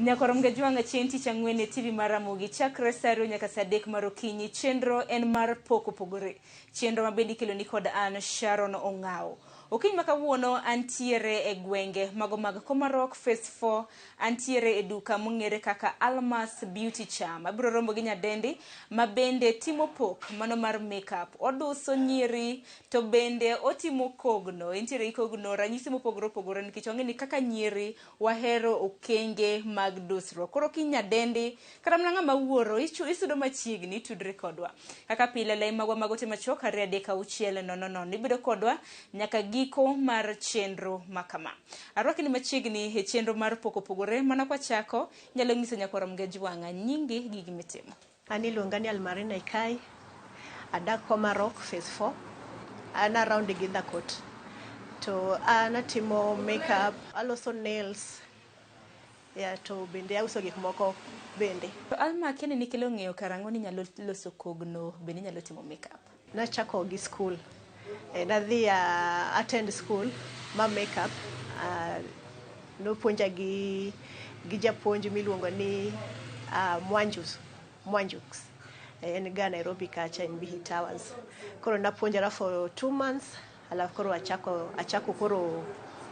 Nyakoromga juanga chenti changwene TV mar Ramogi chakre saro nyaka saa 3 mar okinyi. Chenro en mar pok opogore. Chenro mabendi kelo ni kod an Sharon Ong'ao. Okinyi makawuono antiere e gwenge mago mag Komarok Phase 4, antiere e duka mong'ere kaka Almas Beauty Charm. Abiro rombo gi nyadendi mabende timo pok mano mar makeup. Oduso nyiri to bende otimo kogno. Entiere kogno ranyisi mopogore opogore nikech ong'eni kaka nyiri wahero okenge mag dusruok. Koro ki nyadendi kata mana ng'ama wuoro isudo machiegni tudre kodwa. Kaka pile lai magwa magote machok 2:6 ibiro kodwa nyaka giko mar chenro makama. Arwaki ni machiegni e chenro mar pok opogore mana kwa chako nyalo nyiso Nyakoromga juanga nyingi gigi mitimo. Ani luongani Almarina Ikai, adak Komarok Phase 4, an around Githa Court. To anatimo makeup, aloso nails, to bende auso gik moko bende. To Alma kene ni kelo ng'eyo karango ni nyalo loso kogno bende nyalo timo makeup. Nachako gi school. Nadhi attend school ma makeup. Nopuonja gi japuonj miluongo ni Mwanjuks. En ga Nairobi kacha in Bihi Towers. Koro napuonjara for 2 months. Alafu koro achako koro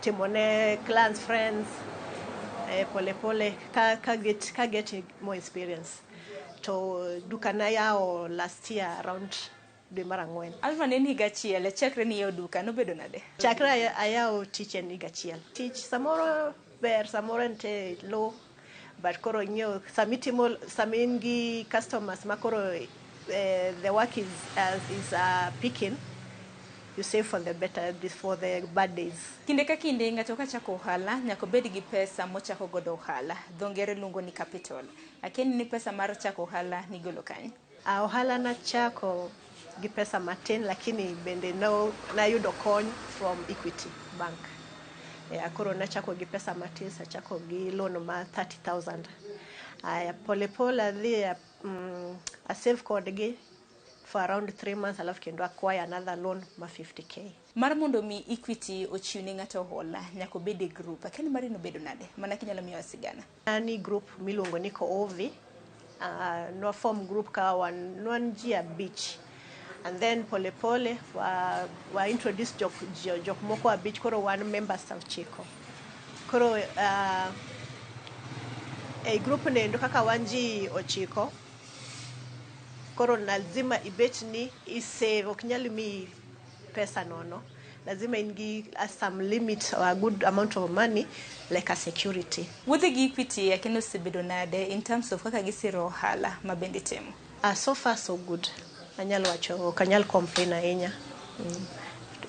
timone class friends. Pole pole ka get more experience. To duka na yao last year around dwe mar 4. Alma ne higa achiel chakre ni yao duka nobedo nade? Chakre ayao tich en higa achiel. Tich samoro ber samoro ente low, but koro nyo samingi customers makoro the work is picking. You save for the better, for the bad days. Kinde ka kinde ng'ato ka chako ohala nyaka bed gi pesa mochako godo ohala. Dhongere luongo ni capital. Akeni ni pesa mar chako ohala ni golo kanye? Ohala na chako gi pesa matin lakini bende na yudo kony from Equity Bank. Koro na chako gi pesa matin, sa chako gi loan ma 30,000. Pole pole adhi a save kodgi for around 3 months, alafu kendo acquire another loan ma 50k. Mar mondo mi Equity ochiwni ng'ato hola nyaka bed e group. Akeni mari no bedo nade? Mana kinyalo miyo sigana. Ani group miluongo ni Koovi. No form group ka wan ji abich. And then pole pole wa introduce jok moko abich koro one member staff chiko. Koro a group ne ndo kaka wanji ochiko. Koro lazima ibet ni isave oknyali mi pesa nono. Lazima ingi some limit or a good amount of money like a security. With the Equity akeno sebedo nade in terms of kaka gisiro ohala mabende temo? So far so good. Anyalo wacho kanyal complain ahinya.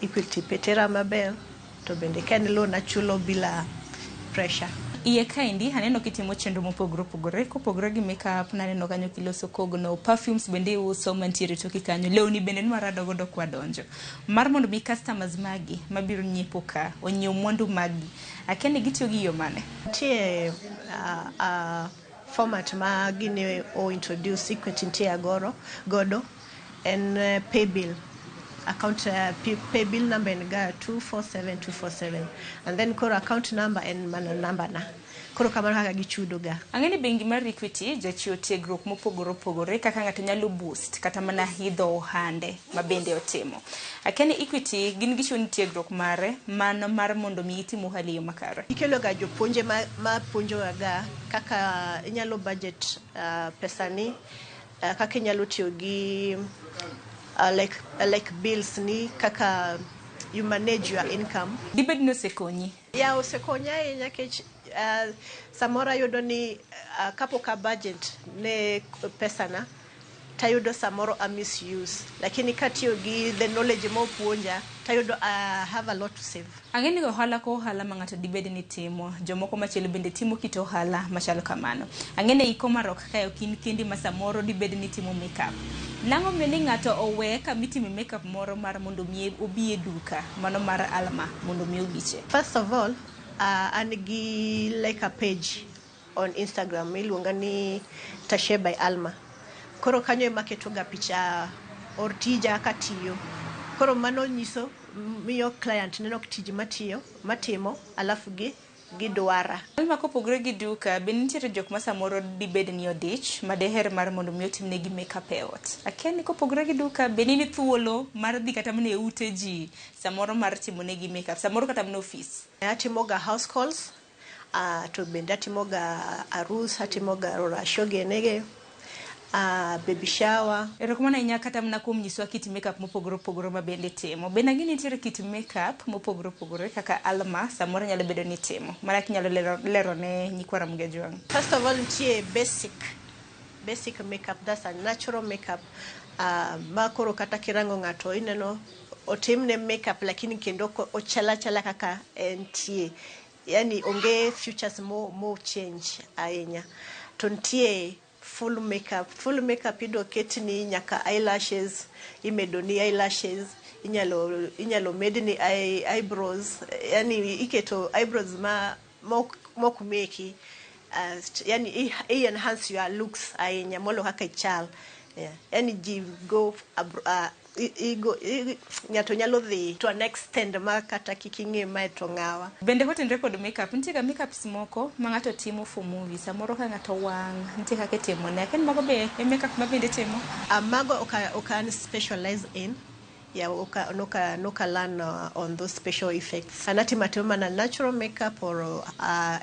Equity petera maber to bende ken loan achulo bila pressure. Iye kaindi aneno kitimo chenro mopogore opogore kopogore gi makeup naneno kanyo kiloso kogno, perfumes bende uso mantiere toki kanyo, lewni bende nwarado godo kwa donjo. Mar mondo mi customers magi mabiro nyiepo ka onyiew mwandu magi akeni gitiyo gi yo mane? Tie format ma gine o introduce Equity ntie godo and pay bill. Account pay bill number and ga 247247 and then koro account number and mana number na koro kamano kaka gichudo ga. Ang'eni bengi mar Equity jachiwo tiegruok mopogore opogore kaka ng'ato nyalo boost kata mana hidho ohande mabende otimo. Akeni Equity gin gichiwo tiegruok mare mano mar mondo mi itimo ohala yo makare. Ikelo ga jopuonje ma puonjo ga kaka inyalo budget pesani, kaka inyalo tiyo gi like bills ni kaka you manage your income. Dibed no sekonyi? Ya osekonya ahinya kech samora yudo ni kapoka budget ne pesana tayudo samoro a misuse lakini katiyo gi the knowledge mo puonja tayudo have a lot to save. Ang'eni go ohala ko ohala ma ng'ato dibed ni timo jomoko machielo bende timo kito ohala machalo kamano. Ang'eni iko Komarok kayo kindi ma samoro dibed ni timo makeup. Nang'o miyo ni ng'ato owe kamitimo makeup moro mar mondo mi obi e duka mano mar Alma mondo mi obiche? First of all, anigi like a page on Instagram miluonga ni Tashe by Alma. Koro kanyo maketo ga picha or tija katiyo. Koro mano nyiso miyo client neno tiji matimo alafu gi gi dwara. Alma kopogore gi duka, be nitiere jok ma samoro dibed ni odich ma deher mar mondo mi otimnegi makeup e ot. Akia ni kopogore gi duka, be nini thuolo mar dhi kata mne ute ji samoro mar timonegi makeup, samoro kata mne ofis. Atimoga house calls, to bende atimoga arus, atimoga shogenege, baby shower. Erokamano ahinya kata mna kuom nyiswa kit makeup mopogore opogore ma bende timo. Be nagi nitiere kit makeup mopogore opogore kaka Alma samoro nyalo bedo ni timo. Mana kinyalo lero ne nyikwa Ramogi Juang. First of all, nitie basic makeup, that's a natural makeup. Makoro kata kirango ng'ato ineno otimne makeup lakini kendo ochala kaka entie. Yani onge futures mo change ahinya. To nitie full makeup ido ketni nyaka eyelashes, imedoni eyelashes, inyalo medni eyebrows, yani iketo eyebrows mok meki, yani enhance your looks ahinya molo kaka ichal. Yani ji go nyato nyalo dhi to an extend ma kata kiking'e ma to ng'awa. Bende hotenre kod makeup, nitie ga makeups moko ma ng'ato timo for movie, samoro ka ng'ato wang', nitie kaka timo ne. Ken mago be e makeup ma bende timo? Mago okan specialize in. Yeah, noka learn on those special effects. Anatimo mana natural makeup or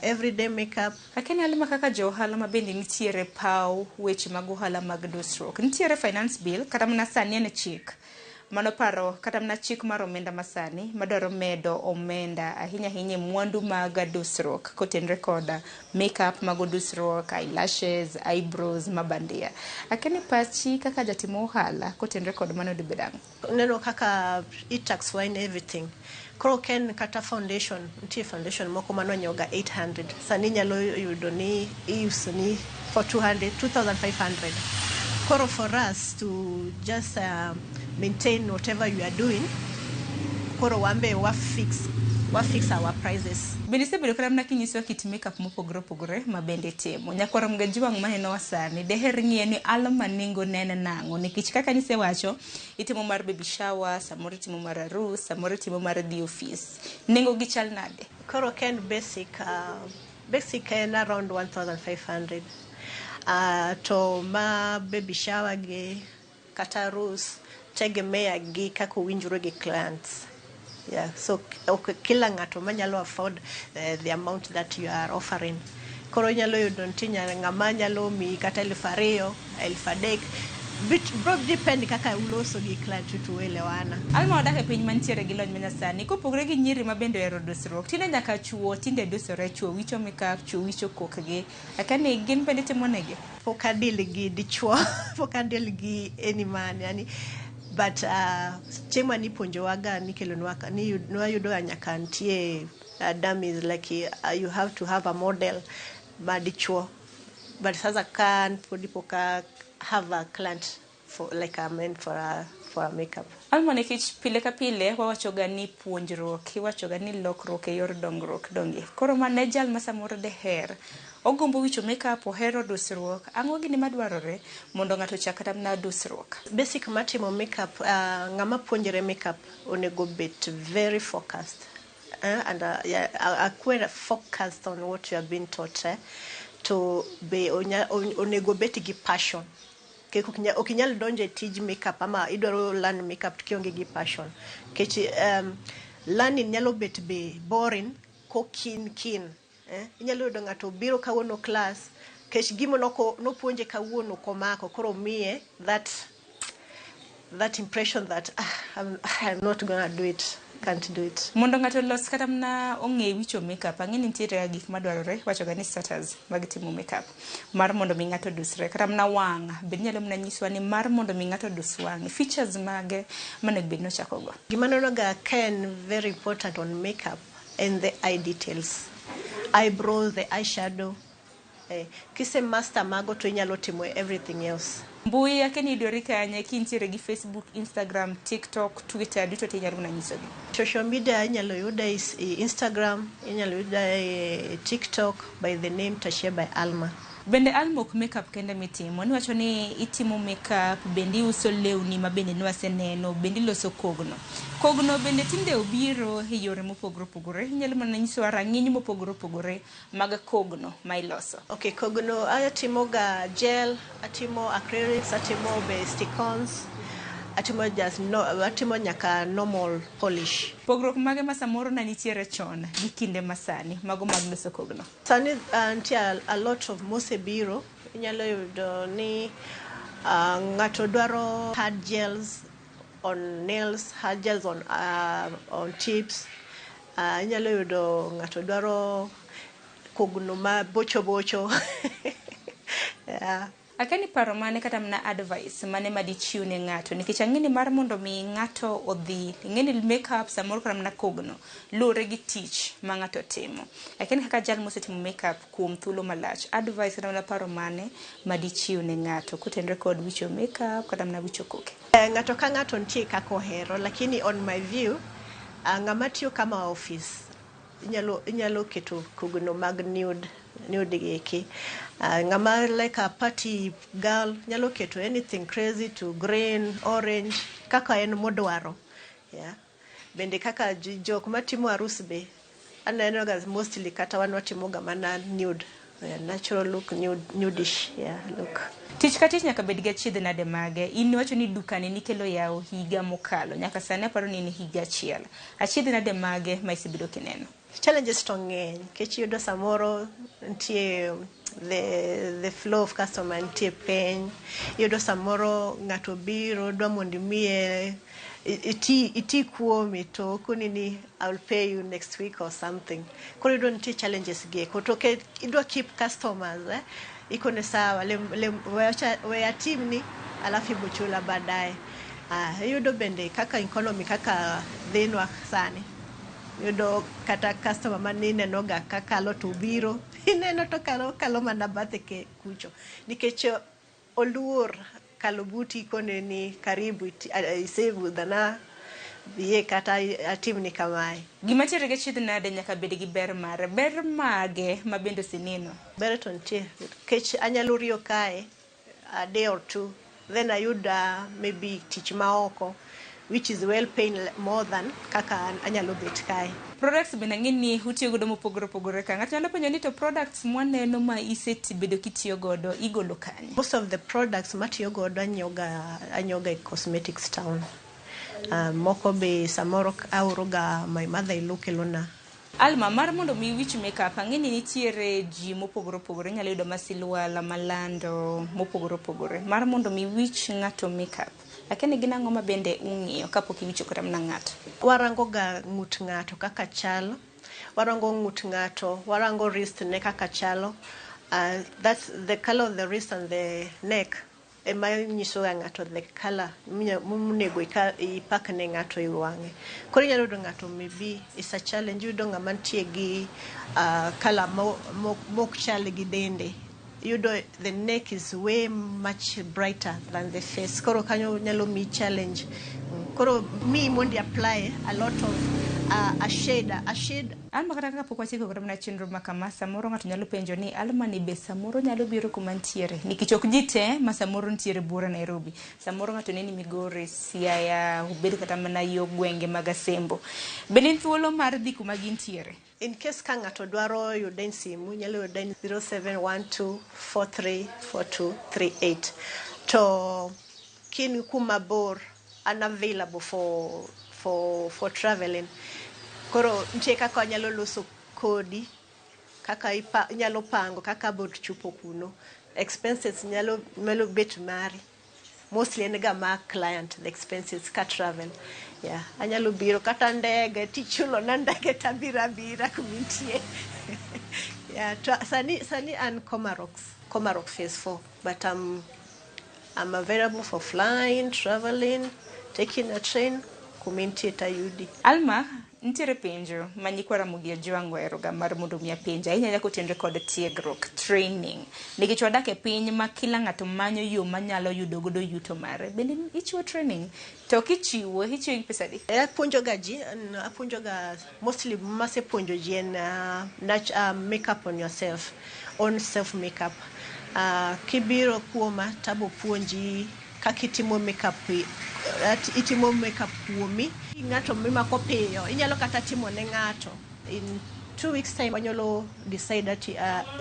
everyday makeup. Akeni Alma kaka jo ohala ma bende nitiere paw weche mag ohala mag Dusruok. Nitiere finance bill kata mna sani en chik. Mano paro kata mna chik mar omenda masani madwaro medo omenda ahinya mwandu mag Dusruok kotenre koda makeup mag Dusruok, eyelashes, eyebrows, mabandia. Akeni pachi kaka jatimo ohala kotenre koda mano dibedang. Neno kaka e-tax wine everything. Koro ken kata foundation, ntie foundation moko mano nyoga 800. Sani nyalo yudo ni iuso ni for 2,500. Koro for us to just maintain whatever you are doing, koro wambe wa fix our prices. Bende sebedo kata mna kinyiswa kit makeup mopogore opogore ma bende timo. Nyakwa Ramogi Juang maneno wasani deher ng'iye ni Alma nengo nene nango nikech kaka nisewacho itimo mar baby shower, samoro itimo mar arus, samoro itimo mar the office. Nengo gi chal nade? Koro ken basic en around 1,500. To ma baby shower gi kata arus tegemea gi kako winjuro gi clients. Yeah, so kila ngato manyalo afford the amount that you are offering. Koro nyalo yudo ntinya ngama nyalo mi kata 2,000, 3,000. Bro depend kaka uloso gi client to elewana. Alma odak e piny mantiere gi lony manyasani kopogore gi nyiri ma bende ero Dusruok. Tinde nyaka chuo tinde dusore, chuo wicho makeup, chuo wicho kokgi. Akani gin bende timo negi. Pok adil gi dichuo, pok adil gi any man yani. But chema ni ponjo waga ni kelo nwaka ni nwayudo nyaka ntie dummies like you have to have a model madichuo. But sasa kan podipoka have a client for like a man for a makeup. Alma nekich pile ka pile wawachoga ni puonjruok, iwachoga ni lokruok e yor dongruok donge. Koro manejal masamoro deher ogombo wicho makeup ohero Dusruok, ang'o gini madwarore mondo ng'ato chak kata mna Dusruok? Basic matimo makeup, ng'ama puonjore makeup onego bet very focused. And quite focused on what you have been taught. To be onego bet gi passion. Okinyal donje tij makeup ama idwaro learn makeup kionge gi passion. Kechi learning nyalo bet be boring ko kin. Inyalo yudo ng'ato biro kawuono class kech gimo nopuonje kawuono komako koro miye that impression that I'm not gonna do it, can't do it. Mondo ng'ato los kata mna ong'e wicho makeup ang'eni nitiere gik madwarore wachoga ni starters mag timo makeup mar mondo mi ng'ato dusre kata mna wang' bende nyalo mna nyiswa ni mar mondo mi ng'ato dus wang' features mage manego bed no chakogo. Gima nonoga ken very important on makeup and the eye details. Eyebrows, the eyeshadow. Kise master mago to inyalo timo everything else. Mbui yake ni idori kanye kintiere gi Facebook, Instagram, TikTok, Twitter, duto te inyalo mna nyisogi. Social media inyalo yuda is Instagram, inyalo yuda TikTok by the name Tashia by Alma. Bende almok makeup kende mitimo, niwacho ni itimo makeup, bende uso lewni ma bende nwaseneno, bende loso kogno. Kogno bende tinde obiro e yore mopogore opogore. Inyalo mana nyisowa rang'iny mopogore opogore mag kogno ma iloso. Okay, kogno atimo ga gel, atimo acrylics, atimo be stick-ons, atimo nyaka normal polish. Pogruok mage ma samoro na nitiere chon gi kinde masani mago mag loso kogno. Sani nitie a lot of mosebiro. Inyalo yudo ni ng'ato dwaro hard gels on nails, hard gels on tips. Inyalo yudo ng'ato dwaro kogno ma bocho bocho. Yeah. Akani paro mane kata mna advice mane madichiw ne ng'ato nikech ang'eni mar mondo mi ng'ato odhi ing'eni makeup samoro kata mna kogno lure gi tich ma ng'ato timo. Akani kaka jal mosetimo makeup kuom thuolo malach, advice kata mna paro mane madichiw ne ng'ato kutenre kod wicho makeup kata mna wicho koke. Ng'ato ka ng'ato nitie kaka ohero, lakini on my view ng'ama tiyo kama office inyalo keto kogno mag nude geki. Ng'ama like a party girl nyalo keto anything crazy to green, orange kaka en modwaro. Yeah. Bende kaka jok matimo arus be aneno ga mostly kata wan watimo ga mana nude. Natural look, nudish, yeah, look. Tich ka tich nyaka bed gi achiedh nade mage. In niwacho ni dukani nikelo yawo higa mokalo. Nyaka sani aparo ni in higa achiel. Achiedh nade mage ma isebedo kineno? Challenges to ng'eny. Kech yudo samoro nitie the flow of customer nitie piny. Yudo samoro ng'ato biro dwa mondo miye iti kuomi to kuni ni I'll pay you next week or something. Koro yudo nitie challenges gi. Kotoke idwa keep customers ikone sawa we atim ni alafu ibochula baadaye. Yudo bende kaka economy kaka dhinwa sani. Yudo kata customer manine noga kakalo to biro ineno to kalo mana bathe ke kucho nikech oluor kalo buti kone ni karibu isave dana biye kata atim ni kamae. Gima tiere gi achiedh nade nyaka bed gi ber mage ma bende sinino. Ber to nitie kech anyalo riyo kae a day or two then ayuda maybe tich maoko which is well paying more than kaka anyalo bet kae. Products bende ng'ini utiyo godo mopogore opogore ka ng'ato nyalo penjo ni to products mwaneno ma bedo kitiyo godo igolo kanye? Most of the products matiyo godo anyoga cosmetics town. Moko be samoro auroga my mother-in-law kelona. Alma, mar mondo mi wich makeup ang'eni nitiere ji mopogore opogore, nyalo yudo masilwala malando mopogore opogore. Mar mondo mi wich ng'ato makeup lakini gina ng'oma bende ung'iyo kapok iwicho kata mna ng'ato. Warango ga ng'ut ng'ato kaka chalo, warango ng'ut ng'ato, warango wrist ne kaka chalo. That's the color of the wrist and the neck. Ema nyiso ga ng'ato the color munego ipak ne ng'ato i wang'e. Koro nyalo yudo ng'ato maybe is a challenge yudo ng'ama nitie gi color mok chal gi dende. Yudo the neck is way much brighter than the face. Koro kanyo nyalo mi challenge. Koro mi mondi apply a lot of a shade. Alma kata kaka pok wachiko kata mna chenro makama samoro ng'ato nyalo penjo ni Alma ni be samoro nyalo biro kuma ntiere nikech ok ji te ma samoro ntiere bura Nairobi. Samoro ng'ato neni Migori, Siaya, ubed kata mana yo gwenge mag Asembo. Bende thuolo mar dhi kuma gintiere. In case ka ng'ato dwaro yudo simu nyalo yudo 0712434238 to kin kuma bor unavailable for traveling. Koro ntie kaka nyalo loso kodi kaka nyalo pango kaka bot chupo kuno. Expenses nyalo bet mari. Mostly enega ma client the expenses ka travel. Yeah, anyalo biro kata ndege tichulo na ndege tabira kumintie. Yeah, sani an Komarok phase 4, but I'm available for flying, traveling, taking a train kumintie tayudi. Alma ntiere penjo manyikwa Ramogi Ojwang weroga mar mondo mi apenja inyanya kotenre kod tiegruok training nikech wadak e piny ma kila ng'ato manyo yo manyalo yudo godo yuto mare bende ichiwo training to kichiwo gi pesa di? Apuonjo ga mostly mase puonjo ji en makeup on yourself, own self makeup. Kibiro kuoma tabo puonji kaka itimo makeup, itimo makeup kuomi. Ng'ato mimako piyo, inyalo kata timo ne ng'ato. In 2 weeks time wanyalo decide that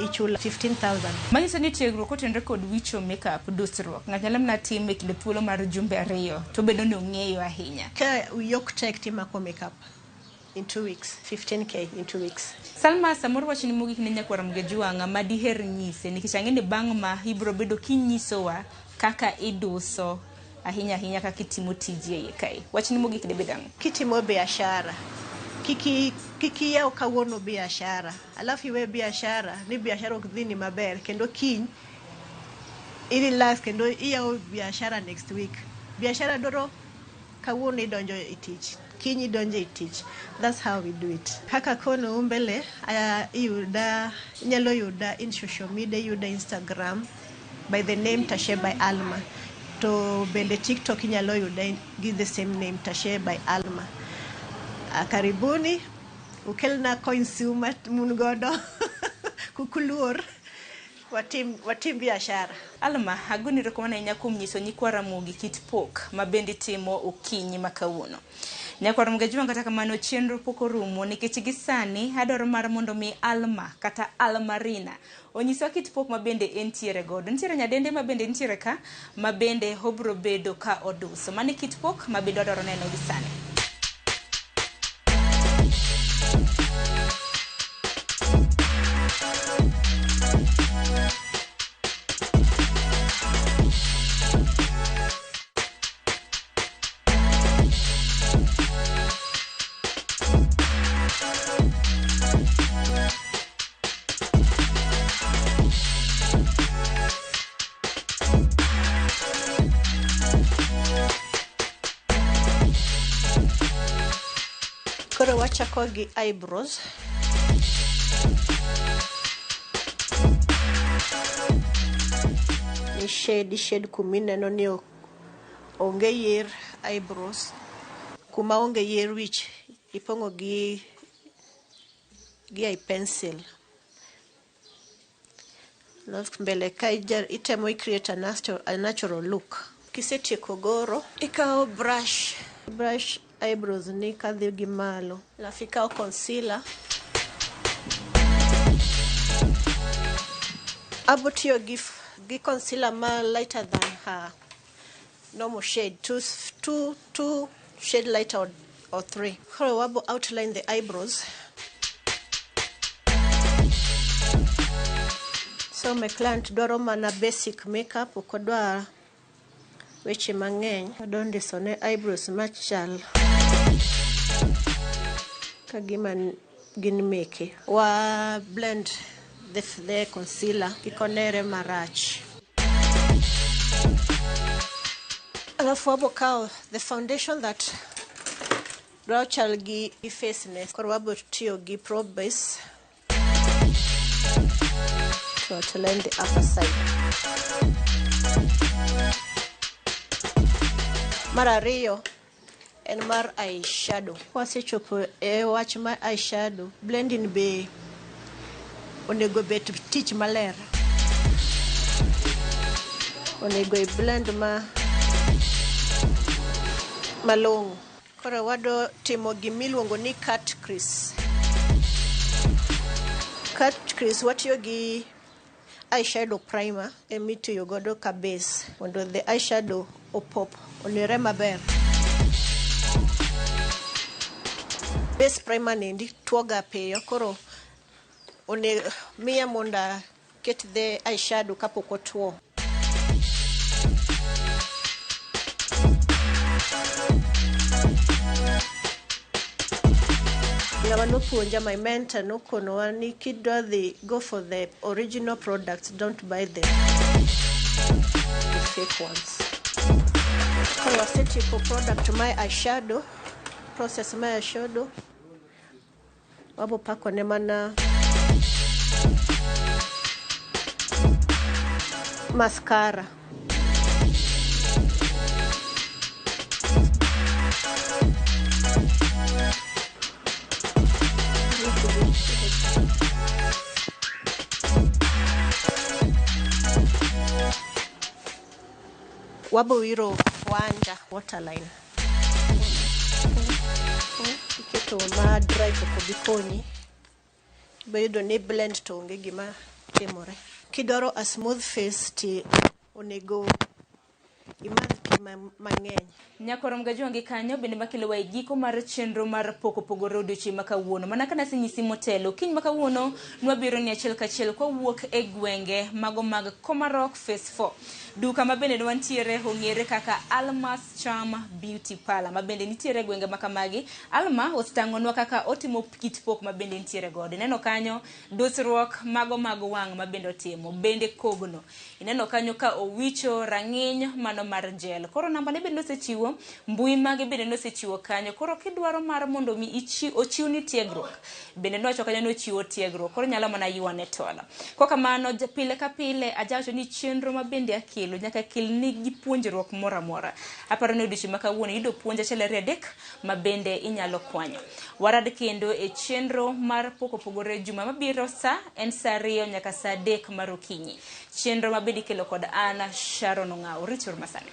ichula 15,000. Manyiso ni tiegruok kotenore kod wicho makeup dusruok. Ng'at nyalo mana time kinde thuolo mar jumbe 2 to bedo ni ong'eyo ahinya. Ka yok tek timako makeup in 2 weeks, 15k in 2 weeks. Salma, samoro wachni mogik ne nyakwara Mgejuanga ma diher nyise nikech ang'eni bang' ma ibro bedo kinyisowa kaka iduso ahinya kaka itimo tiji e kai. Wachni mogik de bedang. Kitimo biashara. Kiki yao kawuono biashara. Alafu iwe biashara, ni biashara ok dhi ni maber kendo kiny relax kendo iyao biashara next week. Biashara doro kawuono idonjo e tich. Kiny idonjo e tich. That's how we do it. Kaka kono umbele nyalo yuda in social media, yuda Instagram by the name Tashe by Alma. To bende TikTok nyalo yuda give the same name Tashe by Alma. Karibuni ukelna consumer mungodo kukuluor watim biashara. Alma, agoni rekomana nyakum nyiso nyikwara Ramogi kit pok ma bende timo okinyi makawuono. Nyakwara Mgejuanga kata kamano chenro pok orumo nikech gisani adwaro mar mondo mi Alma kata Almarina onyiso kit pok ma bende entiere godo. Nitiere nyadende ma bende nitiere ka ma bende obro bedo ka oduso. Mani kit pok ma bende adwaro neno gisani. Koro wachako gi eyebrows. Ni shade kumineno ni onge yer eyebrows. Kuma onge yer wich ipongo gi eye pencil. Mbele ka itemo create a natural look. Kisetieko goro, ikao brush eyebrows ni kadhi gi malo. Alafu ikao concealer. Abotiyo gi concealer ma lighter than her normal shade, two shade lighter or 3. Koro wabo outline the eyebrows. So my client dwaro mana basic makeup, ukodwa weche mang'eny. Adondiso ne eyebrows machal kagima gin meke. Wa blend the concealer kikonere marach. Alafu wabo kao the foundation that rachal gi face ne. Koro wabo tiyo gi Pro Base to outline the upper side. Marario en mar eyeshadow. Wasechopo wach mar eyeshadow. Blending be onego bet tich maler. Onego blend malong'o. Koro wado timo gimiluongo ni cut crease. Cut crease watiyo gi eyeshadow primer emitiyo godo ka base mondo the eyeshadow opop onere maber. Base primer nendi tuoga piyo, koro miya monda get the eyeshadow kapok otuo. Puonja my mentor no kono ni kidwa go for the original products, don't buy the fake ones. Koro wasetieko product my eyeshadow, process my eyeshadow. Wabo pako ne mana mascara. wabo wiro wanja waterline iketo ma dry to kobikonyi bedo ni blend to onge gima timore. Kidwaro a smooth face ti onego imadh pi mang'eny. Nyakorom ga jongi kanyo bende makelo wa giko mar chenro mar poko pogore odiochieng' ma kawuono. Mana kana sinyisi motelo kiny ma kawuono nwabiro ni achiel kachiel kwa wuok e gwenge mago mag Komarok Phase 4. Duka ma bende wantiere ong'ere kaka Alma's Charm Beauty Parlor ma bende nitiere gwenge makamagi. Alma ostangonwa kaka otimo kit pok ma bende nitiere gode. Ineno kanyo Dusruok mago wang' ma bende otimo, bende kogno. Ineno kanyo ka owicho rang'iny mano mar gel. Koro namba ne bende nosechiwo, mbui mage bende nosechiwo kanyo. Koro kidwaro mar mondo mi ochiw ni tiegruok, bende nowacho kanyo nochiwo tiegruok. Koro nyalo mana yuane tola. Kwa kamano pile ka pile ajawacho ni chenro ma bende akelo nyaka kel ni gi puonjruok mora mora. Aparo ni odiochieng' ma kawuono yudo puonj achiel ariyo adek ma bende inyalo kwanyo. Warad kendo e chenro mar poko pogore juma mabiro sa en sa 2 nyaka sa 3 mar okinyi. Chenro ma bende ikelo kod Ana Sharon Ong'ao. Richard Masani.